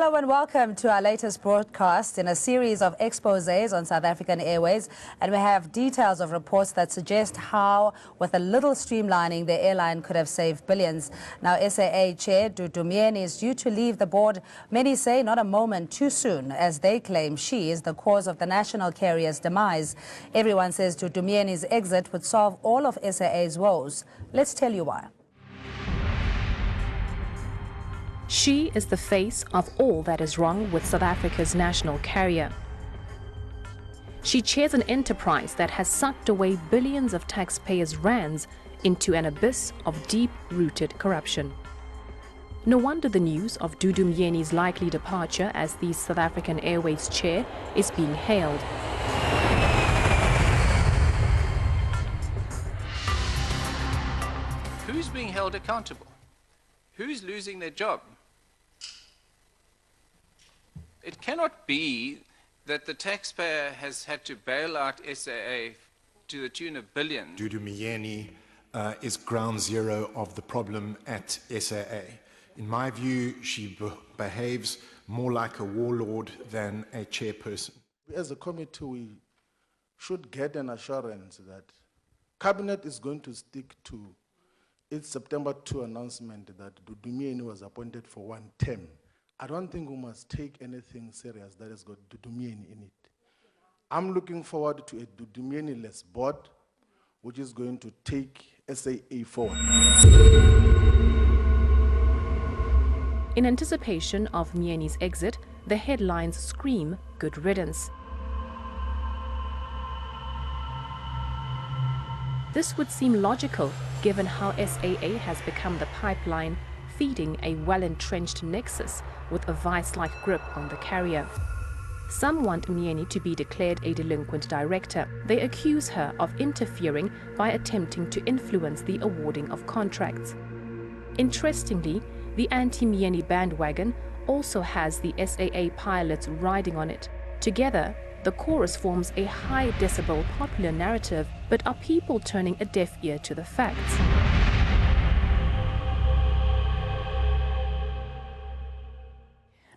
Hello and welcome to our latest broadcast in a series of exposés on South African Airways, and we have details of reports that suggest how, with a little streamlining, the airline could have saved billions. Now, SAA Chair Dudu Myeni is due to leave the board. Many say not a moment too soon, as they claim she is the cause of the national carrier's demise. Everyone says Dudu Myeni's exit would solve all of SAA's woes. Let's tell you why. She is the face of all that is wrong with South Africa's national carrier. She chairs an enterprise that has sucked away billions of taxpayers' rands into an abyss of deep-rooted corruption. No wonder the news of Dudu Myeni's likely departure as the South African Airways chair is being hailed. Who's being held accountable? Who's losing their job? It cannot be that the taxpayer has had to bail out SAA to the tune of billions. Dudu Myeni is ground zero of the problem at SAA. In my view, she behaves more like a warlord than a chairperson. As a committee, we should get an assurance that Cabinet is going to stick to its September 2 announcement that Dudu Myeni was appointed for one term. I don't think we must take anything serious that has got Dudu Myeni in it. I'm looking forward to a Dudu Myeni-less board, which is going to take SAA forward. In anticipation of Myeni's exit, the headlines scream good riddance. This would seem logical, given how SAA has become the pipeline feeding a well-entrenched nexus with a vice-like grip on the carrier. Some want Myeni to be declared a delinquent director. They accuse her of interfering by attempting to influence the awarding of contracts. Interestingly, the anti-Myeni bandwagon also has the SAA pilots riding on it. Together, the chorus forms a high-decibel popular narrative, but are people turning a deaf ear to the facts?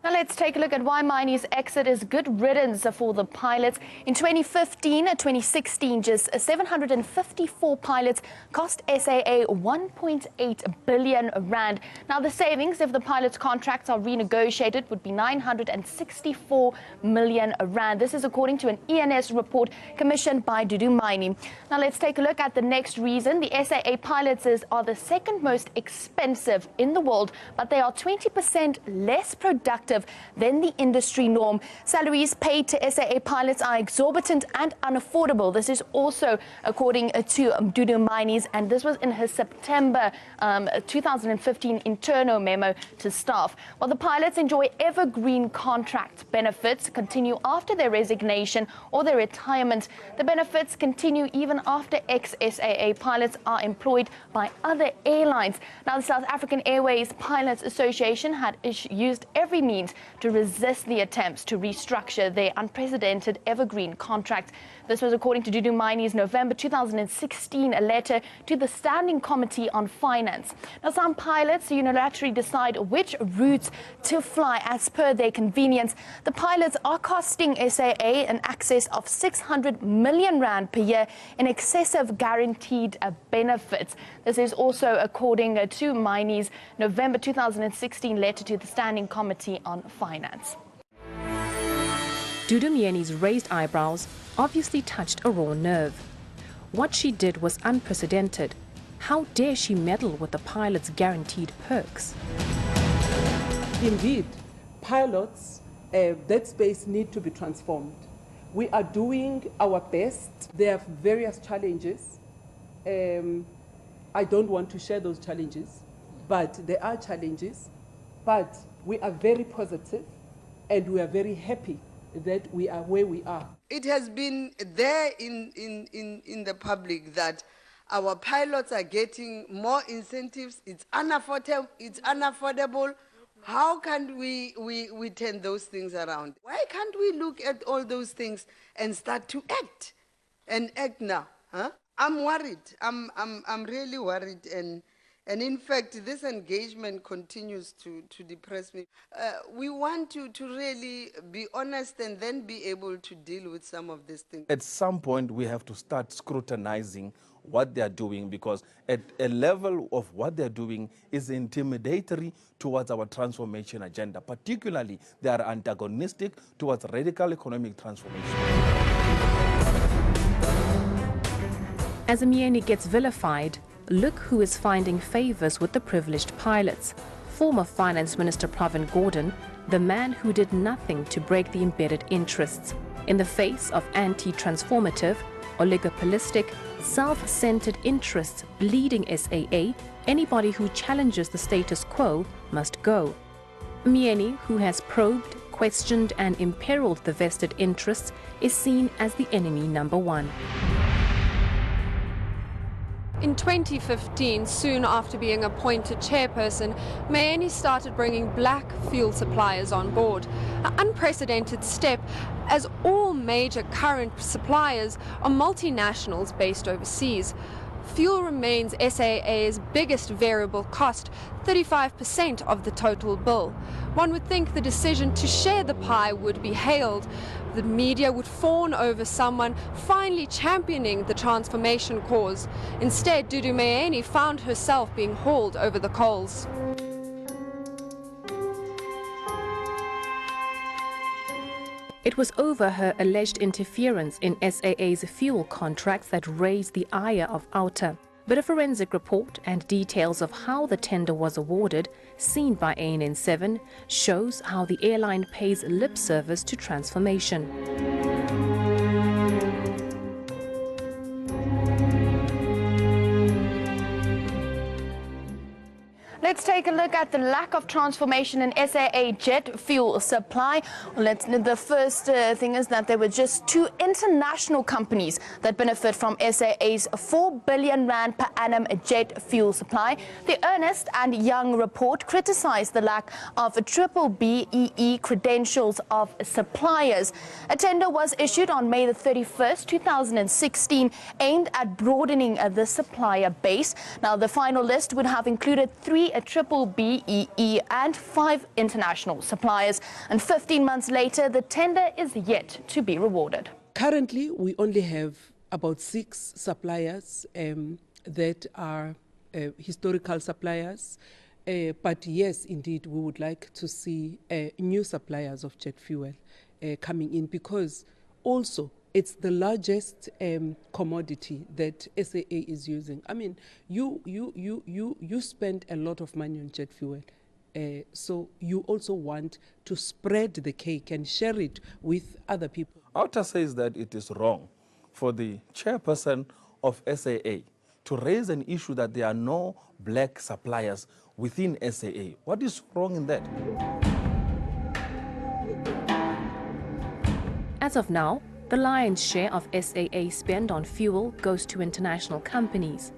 Now let's take a look at why Myeni's exit is good riddance for the pilots. In 2015-2016, just 754 pilots cost SAA 1.8 billion rand. Now the savings, if the pilots' contracts are renegotiated, would be 964 million rand. This is according to an ENS report commissioned by Dudu Myeni. Now let's take a look at the next reason. The SAA pilots are the second most expensive in the world, but they are 20% less productive than the industry norm. Salaries paid to SAA pilots are exorbitant and unaffordable. This is also according to Dudu Myeni's, and this was in his September 2015 internal memo to staff. While the pilots enjoy evergreen contract benefits continue after their resignation or their retirement, the benefits continue even after ex-SAA pilots are employed by other airlines. Now, the South African Airways Pilots Association had used every means to resist the attempts to restructure their unprecedented evergreen contract. This was according to Dudu Myeni's November 2016 letter to the Standing Committee on Finance. Now, some pilots unilaterally decide which routes to fly as per their convenience. The pilots are costing SAA an excess of 600 million rand per year in excessive guaranteed benefits. This is also according to Myeni's November 2016 letter to the Standing Committee on Finance. Dudu Myeni's raised eyebrows obviously touched a raw nerve. What she did was unprecedented. How dare she meddle with the pilots' guaranteed perks? Indeed, pilots, that space need to be transformed. We are doing our best. There are various challenges. I don't want to share those challenges, but there are challenges. But we are very positive and we are very happy that we are where we are. It has been there in the public that our pilots are getting more incentives. It's unaffordable. How can we turn those things around? Why can't we look at all those things and start to act and act now? Huh? I'm worried. I'm really worried, and And in fact, this engagement continues to depress me. We want you to really be honest and then be able to deal with some of these things. At some point, we have to start scrutinizing what they are doing, because at a level of what they're doing is intimidatory towards our transformation agenda. Particularly, they are antagonistic towards radical economic transformation. As Myeni gets vilified, look who is finding favors with the privileged pilots. Former Finance Minister Pravin Gordhan, the man who did nothing to break the embedded interests. In the face of anti-transformative, oligopolistic, self-centered interests bleeding SAA, anybody who challenges the status quo must go. Myeni, who has probed, questioned and imperiled the vested interests, is seen as the enemy number one. In 2015, soon after being appointed chairperson, Myeni started bringing black fuel suppliers on board. An unprecedented step, as all major current suppliers are multinationals based overseas. Fuel remains SAA's biggest variable cost, 35% of the total bill. One would think the decision to share the pie would be hailed. The media would fawn over someone finally championing the transformation cause. Instead, Dudu Myeni found herself being hauled over the coals. It was over her alleged interference in SAA's fuel contracts that raised the ire of OUTA. But a forensic report and details of how the tender was awarded, seen by ANN7, shows how the airline pays lip service to transformation. Let's take a look at the lack of transformation in SAA jet fuel supply. The first thing is that there were just 2 international companies that benefit from SAA's 4 billion rand per annum jet fuel supply. The Ernst and Young report criticized the lack of BBBEE credentials of suppliers. A tender was issued on May the 31st, 2016, aimed at broadening the supplier base. Now, the final list would have included 3 BBBEE and 5 international suppliers. And 15 months later, the tender is yet to be rewarded. Currently, we only have about 6 suppliers that are historical suppliers. But yes, indeed, we would like to see new suppliers of jet fuel coming in, because also it's the largest commodity that SAA is using. I mean, you spend a lot of money on jet fuel, so you also want to spread the cake and share it with other people. OUTA says that it is wrong for the chairperson of SAA to raise an issue that there are no black suppliers within SAA. What is wrong in that? As of now, the lion's share of SAA spend on fuel goes to international companies.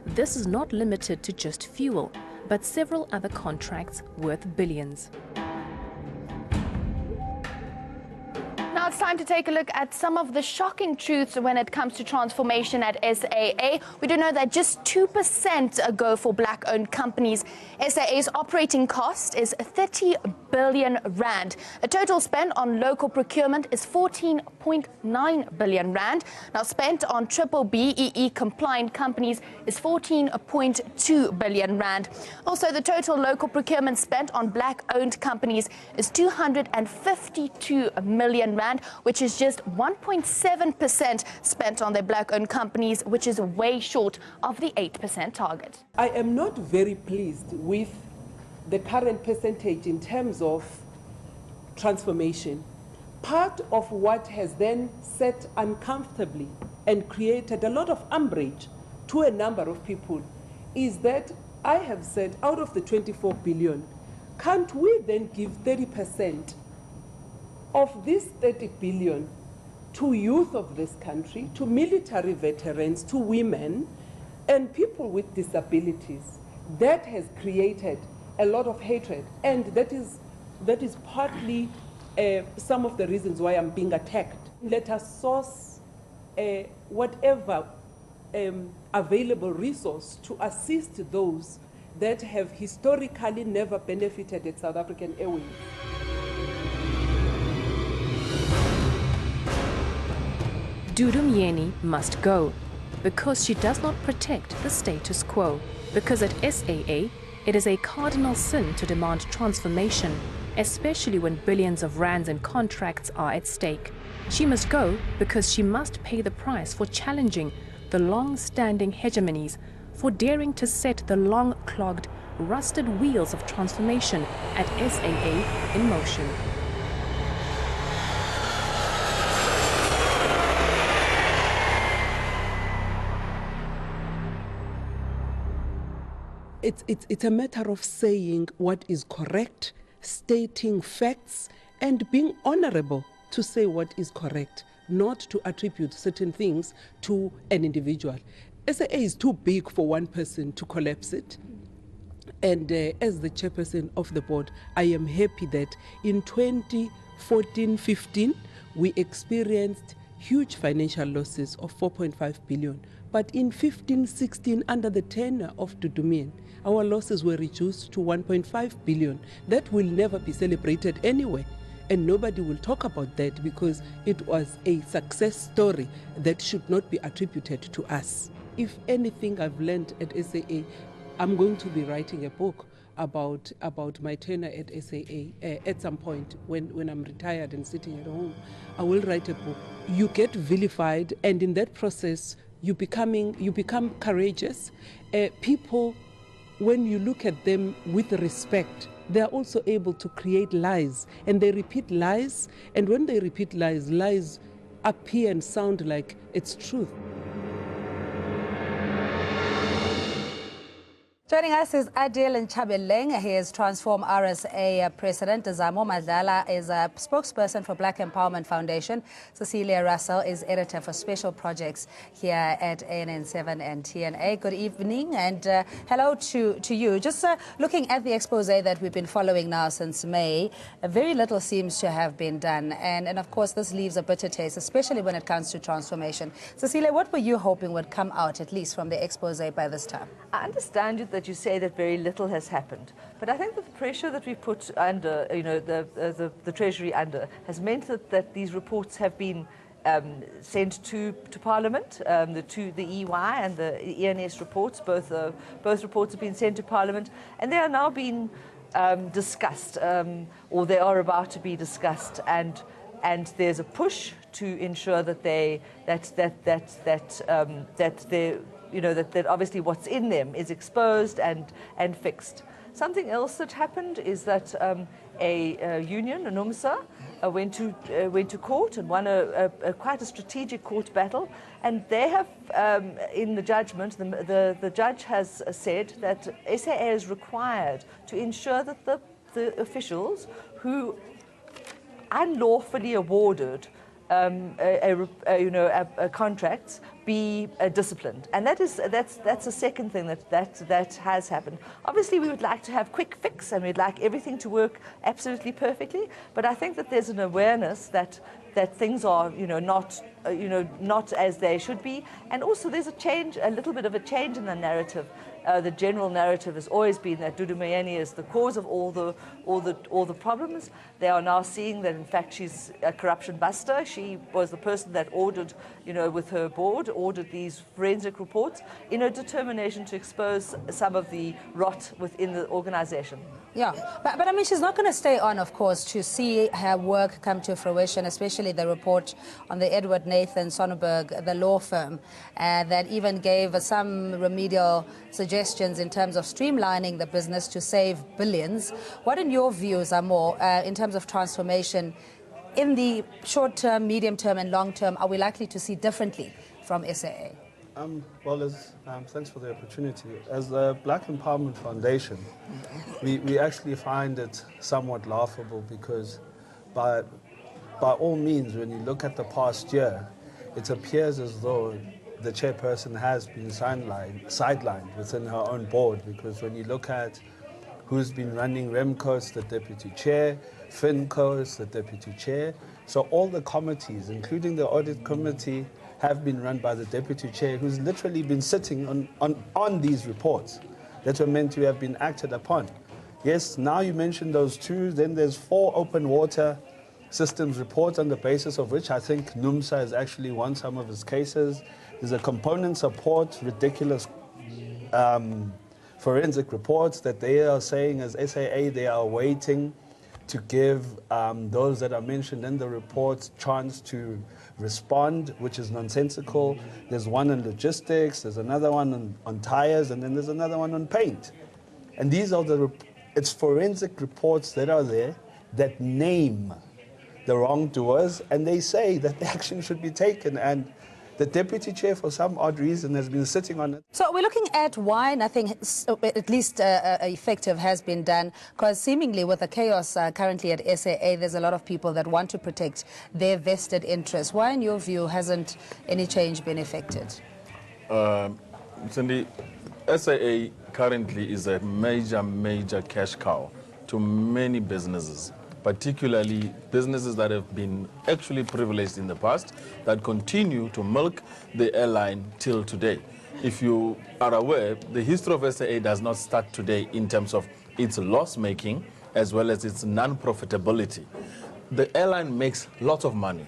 This is not limited to just fuel, but several other contracts worth billions. Now it's time to take a look at some of the shocking truths when it comes to transformation at SAA. We do know that just 2% go for black-owned companies. SAA's operating cost is 30 billion rand. A total spend on local procurement is 14.9 billion rand. Now spent on BBBEE compliant companies is 14.2 billion rand. Also, the total local procurement spent on black-owned companies is 252 million rand, which is just 1.7% spent on their black-owned companies, which is way short of the 8% target. I am not very pleased with the current percentage in terms of transformation. Part of what has then sat uncomfortably and created a lot of umbrage to a number of people is that I have said, out of the 24 billion, can't we then give 30% of this 30 billion to youth of this country, to military veterans, to women, and people with disabilities? That has created a lot of hatred, and that is partly some of the reasons why I'm being attacked. Let us source whatever available resource to assist those that have historically never benefited at South African Airways. Dudu Myeni must go because she does not protect the status quo. Because at SAA, it is a cardinal sin to demand transformation, especially when billions of rands in contracts are at stake. She must go because she must pay the price for challenging the long-standing hegemonies, for daring to set the long-clogged, rusted wheels of transformation at SAA in motion. It's a matter of saying what is correct, stating facts, and being honorable to say what is correct, not to attribute certain things to an individual. SAA is too big for one person to collapse it. And as the chairperson of the board, I am happy that in 2014-15, we experienced huge financial losses of 4.5 billion. But in 15-16, under the tenure of Dudu Myeni, our losses were reduced to 1.5 billion. That will never be celebrated anyway. And nobody will talk about that because it was a success story that should not be attributed to us. If anything I've learned at SAA, I'm going to be writing a book about my tenure at SAA at some point when I'm retired and sitting at home. I will write a book. You get vilified, and in that process, you become courageous. People, when you look at them with respect, they are also able to create lies, and they repeat lies, and when they repeat lies, lies appear and sound like it's truth. Joining us is Adil Nchabeleng. He is Transform RSA President. Zamo Madlala is a spokesperson for Black Empowerment Foundation. Cecilia Russell is editor for special projects here at ANN7 and TNA. Good evening and hello to you. Just looking at the expose that we've been following now since May, very little seems to have been done. And of course, this leaves a bitter taste, especially when it comes to transformation. Cecilia, what were you hoping would come out, at least from the expose by this time? I understand that you say that very little has happened, but I think that the pressure that we put under, the Treasury under, has meant that these reports have been sent to Parliament. The EY and the ENS reports, both reports have been sent to Parliament, and they are now being discussed, or they are about to be discussed, and there's a push to ensure that that obviously what's in them is exposed and fixed. Something else that happened is that a union, a NUMSA, went to court and won quite a strategic court battle, and they have, in the judgment, the judge has said that SAA is required to ensure that the officials who unlawfully awarded contracts be disciplined, and that's the second thing that has happened. Obviously, we would like to have quick fix, and we'd like everything to work absolutely perfectly. But I think that there's an awareness that things are not as they should be, and also there's a little bit of a change in the narrative. The general narrative has always been that Dudu Myeni is the cause of all the problems. They are now seeing that in fact she's a corruption buster. She was the person that ordered, with her board, ordered these forensic reports in a determination to expose some of the rot within the organization. Yeah, but I mean, she's not going to stay on, of course, to see her work come to fruition, especially the report on the Edward Nathan Sonnenberg, the law firm, that even gave some remedial suggestions in terms of streamlining the business to save billions. What, in your views, are more in terms of transformation in the short term, medium term, and long term? Are we likely to see differently from SAA? Thanks for the opportunity. As the Black Empowerment Foundation, we actually find it somewhat laughable because by all means, when you look at the past year, it appears as though the chairperson has been sidelined within her own board, because when you look at who's been running REMCO's the deputy chair, FinCo's the deputy chair, so all the committees, including the audit committee, have been run by the deputy chair, who's literally been sitting on these reports. that were meant to have been acted upon. Yes, now you mentioned those 2, then there's 4 open water systems reports on the basis of which I think NUMSA has actually won some of its cases. There's a component support, ridiculous forensic reports that they are saying as SAA they are waiting to give those that are mentioned in the reports chance to respond, which is nonsensical. There's one on logistics, there's another one on tires, and then there's another one on paint. And these are it's forensic reports that are there that name the wrongdoers, and they say that the action should be taken. And the deputy chair, for some odd reason, has been sitting on it. So we're looking at why nothing, at least effective, has been done, because seemingly with the chaos currently at SAA, there's a lot of people that want to protect their vested interests. Why, in your view, hasn't any change been effected? Cindy, SAA currently is a major cash cow to many businesses, particularly businesses that have been actually privileged in the past, that continue to milk the airline till today. If you are aware, the history of SAA does not start today in terms of its loss-making as well as its non-profitability. The airline makes lots of money.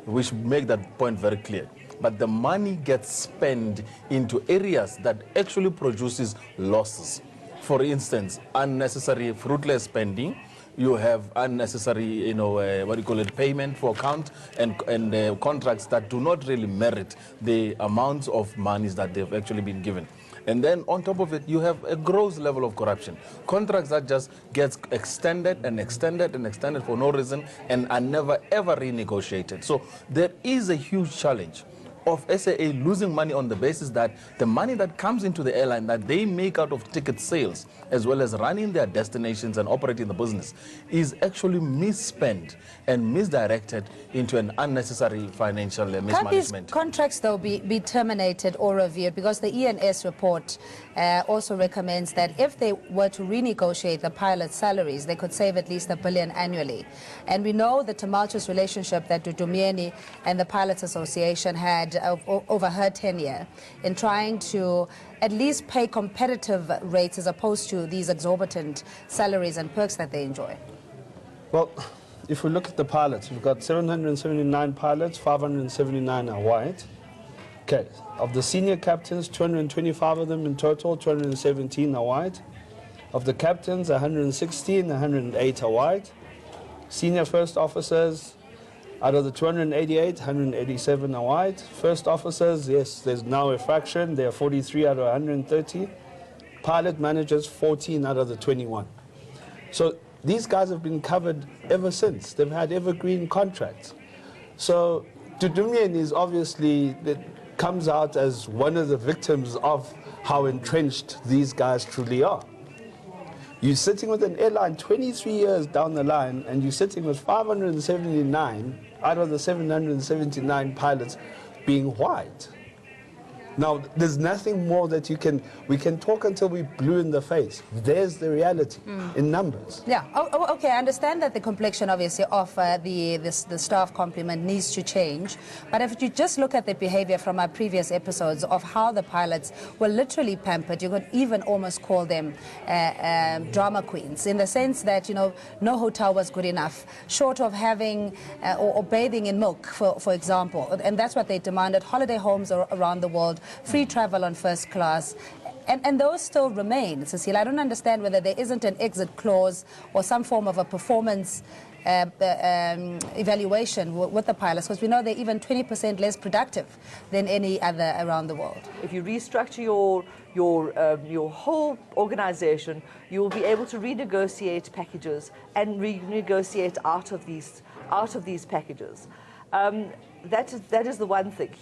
We should make that point very clear. But the money gets spent into areas that actually produces losses. For instance, unnecessary fruitless spending. You have unnecessary, payment for account and contracts that do not really merit the amounts of monies that they've actually been given. And then on top of it, you have a gross level of corruption. Contracts that just gets extended and extended and extended for no reason and are never ever renegotiated. So there is a huge challenge of SAA losing money on the basis that the money that comes into the airline that they make out of ticket sales as well as running their destinations and operating the business is actually misspent and misdirected into an unnecessary financial mismanagement. Can't these contracts, though, be terminated or reviewed? Because the ENS report also recommends that if they were to renegotiate the pilots' salaries, they could save at least $1 billion annually. And we know the tumultuous relationship that Dudu Myeni and the Pilots Association had over her tenure in trying to at least pay competitive rates as opposed to these exorbitant salaries and perks that they enjoy. Well, if we look at the pilots, we've got 779 pilots, 579 are white. Okay, of the senior captains, 225 of them in total, 217 are white. Of the captains, 116, 108 are white. Senior first officers, out of the 288, 187 are white. First officers, yes, there's now a fraction. There are 43 out of 130. Pilot managers, 14 out of the 21. So these guys have been covered ever since. They've had evergreen contracts. So Dudu Myeni is obviously, comes out as one of the victims of how entrenched these guys truly are. You're sitting with an airline 23 years down the line, and you're sitting with 579 out of the 779 pilots being white. Now, there's nothing more that we can talk until we're blue in the face. There's the reality in numbers. Yeah, okay, I understand that the complexion, obviously, of the staff complement needs to change. But if you just look at the behavior from our previous episodes of how the pilots were literally pampered, you could even almost call them drama queens, in the sense that, no hotel was good enough, short of having or bathing in milk, for example. And that's what they demanded. Holiday homes around the world, free travel on first class, and those still remain, Cecile. I don't understand whether there isn't an exit clause or some form of a performance evaluation with the pilots, because we know they're even 20% less productive than any other around the world. If you restructure your whole organization, you will be able to renegotiate packages and renegotiate out of these packages. That is the one thing.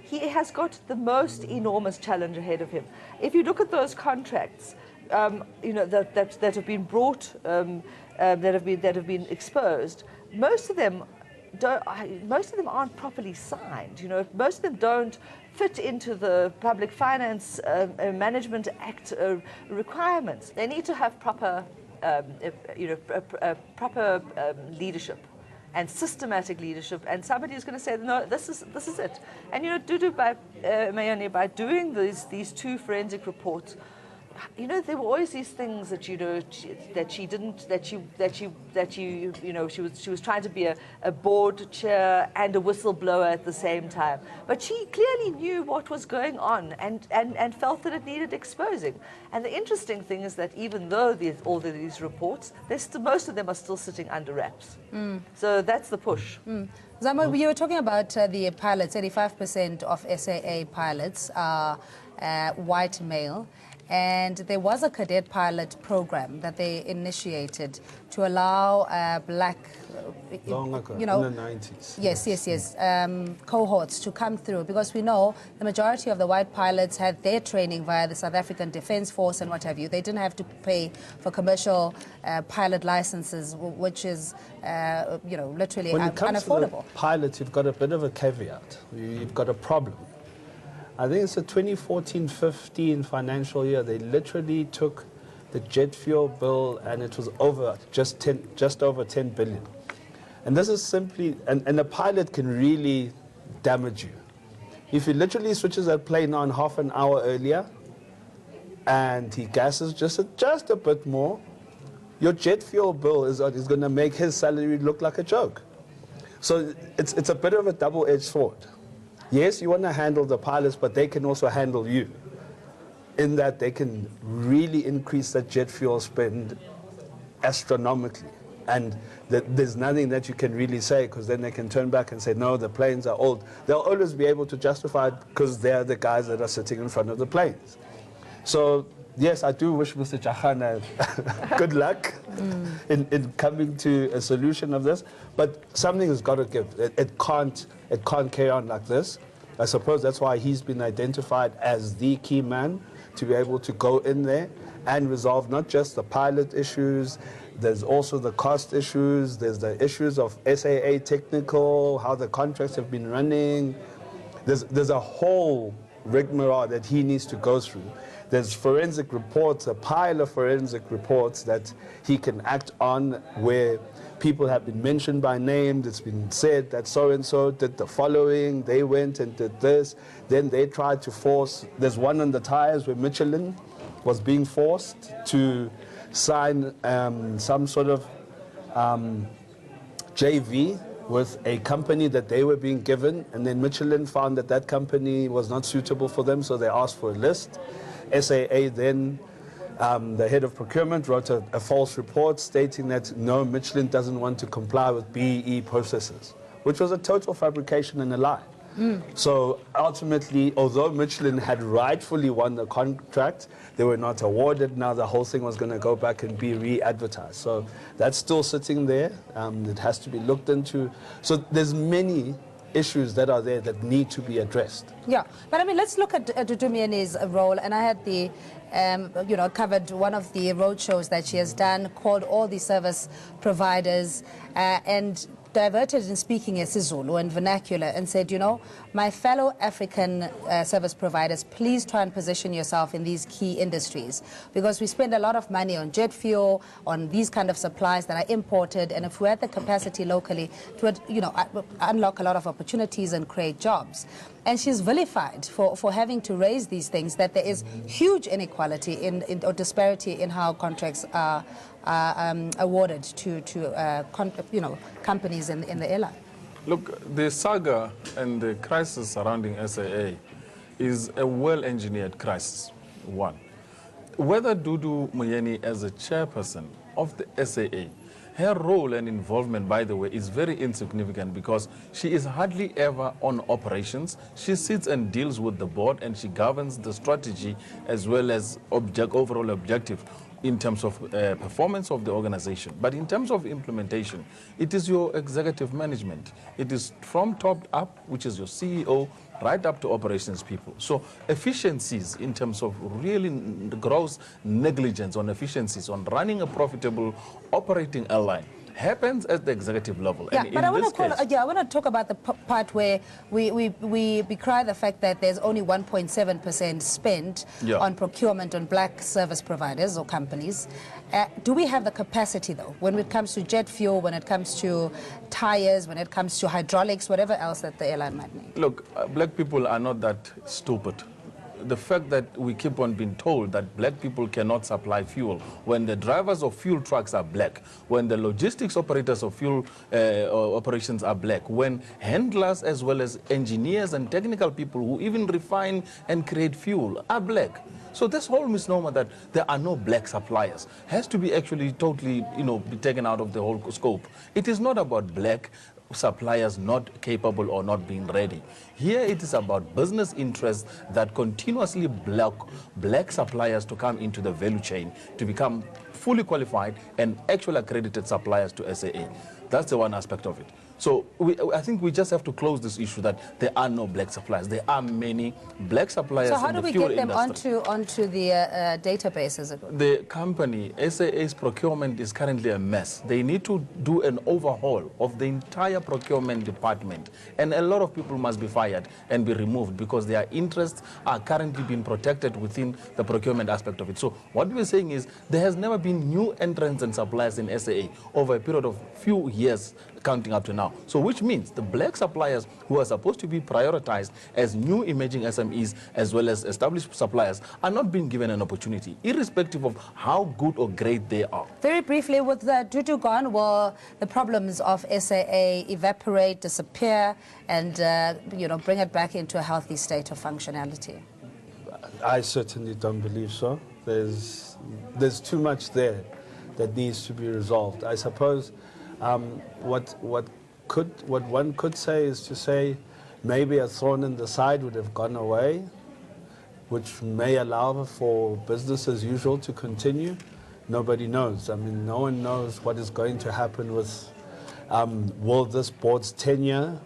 He has got the most enormous challenge ahead of him. If you look at those contracts, that have been brought, that have been exposed, most of them aren't properly signed. Most of them don't fit into the Public Finance Management Act requirements. They need to have proper leadership and systematic leadership, and somebody is going to say, no, this is it. And Dudu Myeni, by doing these two forensic reports, you know, there were always these things that, you know, she was trying to be a board chair and a whistleblower at the same time. But she clearly knew what was going on and felt that it needed exposing. And the interesting thing is that even though all of these reports, most of them are still sitting under wraps. So that's the push. Zama, you were talking about the pilots. 85% of SAA pilots are white male. And there was a cadet pilot program that they initiated to allow black, Long ago, you know, in the 90s. Yes, cohorts to come through, because we know the majority of the white pilots had their training via the South African Defence Force and what have you. They didn't have to pay for commercial pilot licenses, which is, you know, literally When it comes unaffordable. to the pilots, you've got a bit of a caveat. You've got a problem. I think it's the 2014-15 financial year. They literally took the jet fuel bill and it was over just over 10 billion. And this is simply, and a pilot can really damage you. If he literally switches that plane on half an hour earlier and he gasses just a bit more, your jet fuel bill is going to make his salary look like a joke. So it's a bit of a double-edged sword. Yes, you want to handle the pilots, but they can also handle you, in that they can really increase that jet fuel spend astronomically. And there's nothing that you can really say, because then they can turn back and say, no, the planes are old. They'll always be able to justify it because they're the guys that are sitting in front of the planes. So, yes, I do wish Mr. Chahana good luck in coming to a solution of this, but something has got to give. It can't carry on like this. I suppose that's why he's been identified as the key man to be able to go in there and resolve not just the pilot issues, there's also the cost issues, there's the issues of SAA technical, how the contracts have been running. There's a whole rigmarole that he needs to go through. There's forensic reports, a pile of forensic reports that he can act on, where people have been mentioned by name. It's been said that so-and-so did the following, they went and did this, then they tried to force. There's one on the tires where Michelin was being forced to sign some sort of JV with a company that they were being given, and then Michelin found that that company was not suitable for them, so they asked for a list. SAA then, the head of procurement, wrote a false report stating that no, Michelin doesn't want to comply with BEE processes, which was a total fabrication and a lie. So ultimately, although Michelin had rightfully won the contract, they were not awarded. Now the whole thing was going to go back and be re-advertised. So that's still sitting there. It has to be looked into. So there's many issues that are there that need to be addressed. Yeah, but I mean, let's look at Dudu Myeni's role. And I had the, you know, covered one of the road shows that she has done, called all the service providers and diverted in speaking isiZulu and vernacular and said, you know, my fellow African service providers, please try and position yourself in these key industries, because we spend a lot of money on jet fuel, on these kind of supplies that are imported, and if we had the capacity locally to, you know, unlock a lot of opportunities and create jobs. And she's vilified for having to raise these things, that there is huge inequality or disparity in how contracts are awarded to you know, companies in the airline. Look, the saga and the crisis surrounding SAA is a well-engineered crisis, one. Whether Dudu Myeni as a chairperson of the SAA, her role and involvement, by the way, is very insignificant, because she is hardly ever on operations. She sits and deals with the board, and she governs the strategy as well as overall objective in terms of performance of the organization. But in terms of implementation, it is your executive management. It is from top up, which is your CEO, right up to operations people. So efficiencies in terms of really gross negligence on efficiencies on running a profitable operating airline happens at the executive level. Yeah, and but I want to talk about the part where we decry the fact that there's only 1.7% spent on procurement on black service providers or companies. Do we have the capacity, though, when it comes to jet fuel, when it comes to tires, when it comes to hydraulics, whatever else that the airline might need? Look, black people are not that stupid. the fact that we keep on being told that black people cannot supply fuel, when the drivers of fuel trucks are black, when the logistics operators of fuel operations are black, when handlers as well as engineers and technical people who even refine and create fuel are black. So this whole misnomer that there are no black suppliers has to be actually totally, be taken out of the whole scope. It is not about black suppliers not capable or not being ready. Here it is about business interests that continuously block black suppliers to come into the value chain, to become fully qualified and actually accredited suppliers to SAA. That's the one aspect of it. So I think we just have to close this issue that there are no black suppliers. There are many black suppliers in the fuel industry. So how do we get them onto the databases? The company, SAA's procurement is currently a mess. They need to do an overhaul of the entire procurement department. And a lot of people must be fired and be removed because their interests are currently being protected within the procurement aspect of it. So what we're saying is there has never been new entrants and suppliers in SAA over a period of few years counting up to now. So which means the black suppliers who are supposed to be prioritized as new emerging SMEs as well as established suppliers are not being given an opportunity, irrespective of how good or great they are. Very briefly, with the Dudu gone, will the problems of SAA evaporate, disappear, and bring it back into a healthy state of functionality? I certainly don't believe so. There's too much there that needs to be resolved. I suppose what one could say is to say maybe a thorn in the side would have gone away, which may allow for business as usual to continue. Nobody knows. I mean, no one knows what is going to happen with, will this board's tenure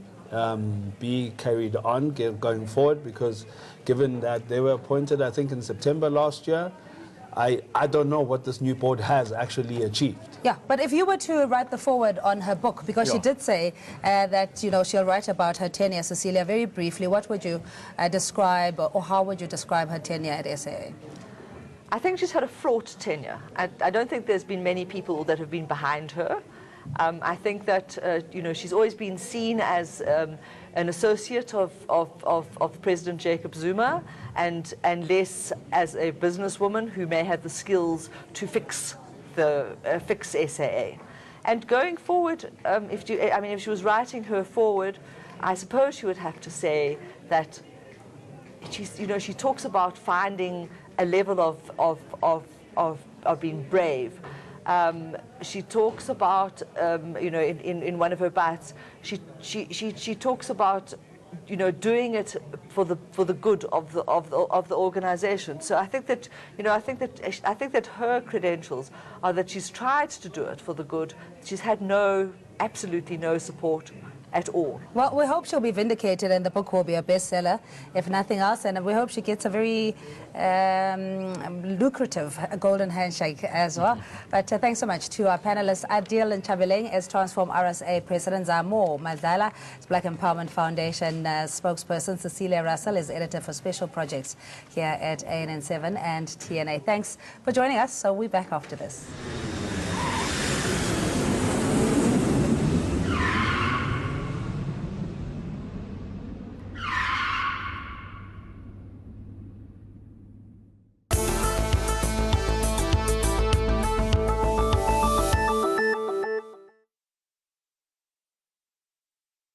be carried on going forward, because given that they were appointed, I think, in September last year, I don't know what this new board has actually achieved. Yeah, but if you were to write the foreword on her book, because she did say that, she'll write about her tenure, Cecilia, very briefly, what would you describe, or how would you describe her tenure at SAA? I think she's had a fraught tenure. I don't think there's been many people that have been behind her. I think that, she's always been seen as an associate of President Jacob Zuma and less as a businesswoman who may have the skills to fix SAA. And going forward, if she was writing her forward, I suppose she would have to say that she talks about finding a level of being brave. She talks about, in one of her bites, she talks about, doing it for the good of the organization. So I think that, I think that her credentials are that she's tried to do it for the good. She's had absolutely no support at all. Well, we hope she'll be vindicated and the book will be a bestseller, if nothing else, and we hope she gets a very lucrative golden handshake as well. But thanks so much to our panelists, Adil Nchabeleng as Transform RSA President, Zamo Madlala as Black Empowerment Foundation spokesperson, Cecilia Russell is Editor for Special Projects here at ANN7 and TNA. Thanks for joining us. So we're back after this.